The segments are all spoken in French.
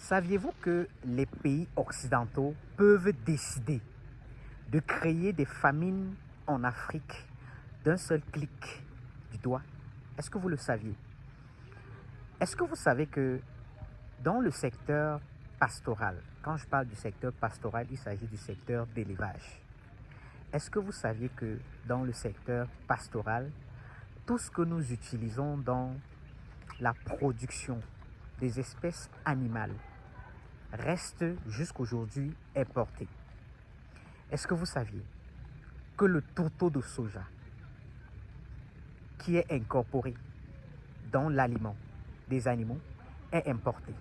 Saviez-vous que les pays occidentaux peuvent décider de créer des famines en Afrique d'un seul clic du doigt? Est-ce que vous le saviez? Est-ce que vous savez que dans le secteur pastoral, quand je parle du secteur pastoral, il s'agit du secteur d'élevage. Est-ce que vous saviez que dans le secteur pastoral, tout ce que nous utilisons dans la production des espèces animales reste jusqu'aujourd'hui importé? Est-ce que vous saviez que le tourteau de soja qui est incorporé dans l'aliment des animaux est importé?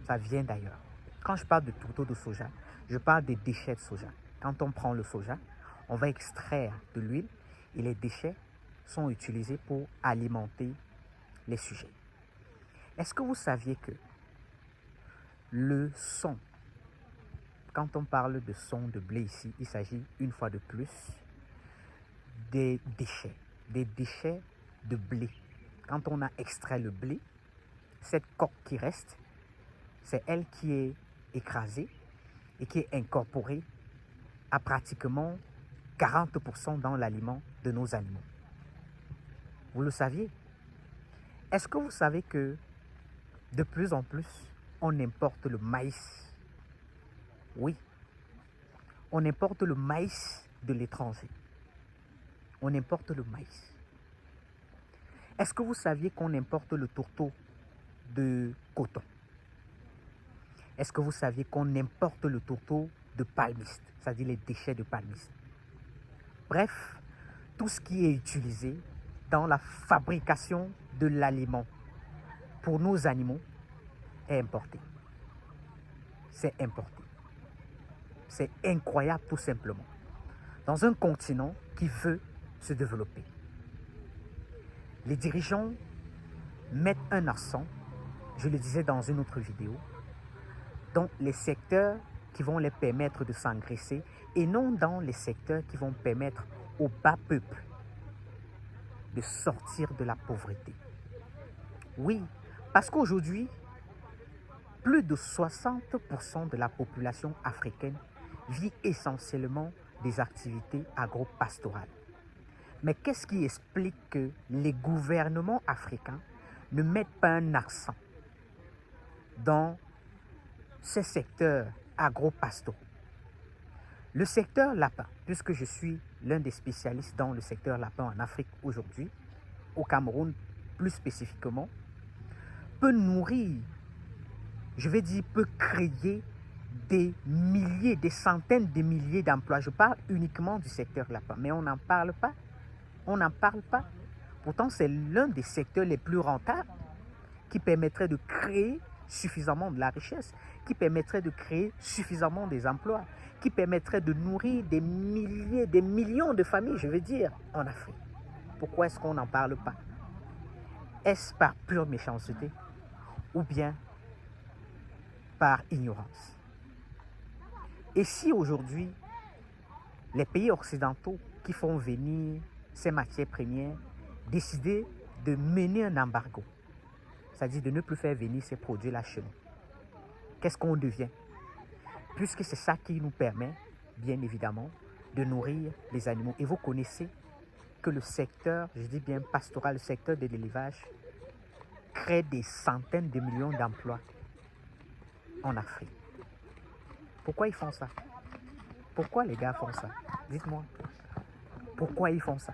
Ça vient d'ailleurs. Quand je parle de tourteau de soja, je parle des déchets de soja. Quand on prend le soja, on va extraire de l'huile et les déchets sont utilisés pour alimenter les sujets. Est-ce que vous saviez que le son, quand on parle de son de blé ici, il s'agit une fois de plus des déchets de blé. Quand on a extrait le blé, cette coque qui reste, c'est elle qui est écrasée et qui est incorporée à pratiquement 40% dans l'aliment de nos animaux. Vous le saviez? Est-ce que vous savez que de plus en plus, on importe le maïs? Oui, on importe le maïs de l'étranger. On importe le maïs. Est-ce que vous saviez qu'on importe le tourteau de coton? Est-ce que vous saviez qu'on importe le tourteau de palmiste, c'est-à-dire les déchets de palmiste? Bref, tout ce qui est utilisé dans la fabrication de l'aliment pour nos animaux est importé. C'est importé. C'est incroyable tout simplement. Dans un continent qui veut se développer, les dirigeants mettent un accent, je le disais dans une autre vidéo, dans les secteurs qui vont les permettre de s'engraisser et non dans les secteurs qui vont permettre au bas peuple de sortir de la pauvreté. Oui, parce qu'aujourd'hui, plus de 60% de la population africaine vit essentiellement des activités agro-pastorales. Mais qu'est-ce qui explique que les gouvernements africains ne mettent pas un accent dans ces secteurs agro-pastoraux? Le secteur lapin, puisque je suis l'un des spécialistes dans le secteur lapin en Afrique aujourd'hui, au Cameroun plus spécifiquement, peut nourrir, je vais dire, peut créer des milliers, des centaines de milliers d'emplois. Je parle uniquement du secteur lapin, mais on n'en parle pas. On n'en parle pas. Pourtant, c'est l'un des secteurs les plus rentables qui permettrait de créer suffisamment de la richesse, qui permettrait de créer suffisamment des emplois, qui permettrait de nourrir des milliers, des millions de familles, je veux dire, en Afrique. Pourquoi est-ce qu'on n'en parle pas? Est-ce par pure méchanceté ou bien par ignorance? Et si aujourd'hui, les pays occidentaux qui font venir ces matières premières décidaient de mener un embargo, c'est-à-dire de ne plus faire venir ces produits-là chez nous, qu'est-ce qu'on devient? Puisque c'est ça qui nous permet, bien évidemment, de nourrir les animaux. Et vous connaissez que le secteur, je dis bien pastoral, le secteur de l'élevage, crée des centaines de millions d'emplois en Afrique. Pourquoi ils font ça? Pourquoi les gars font ça? Dites-moi. Pourquoi ils font ça?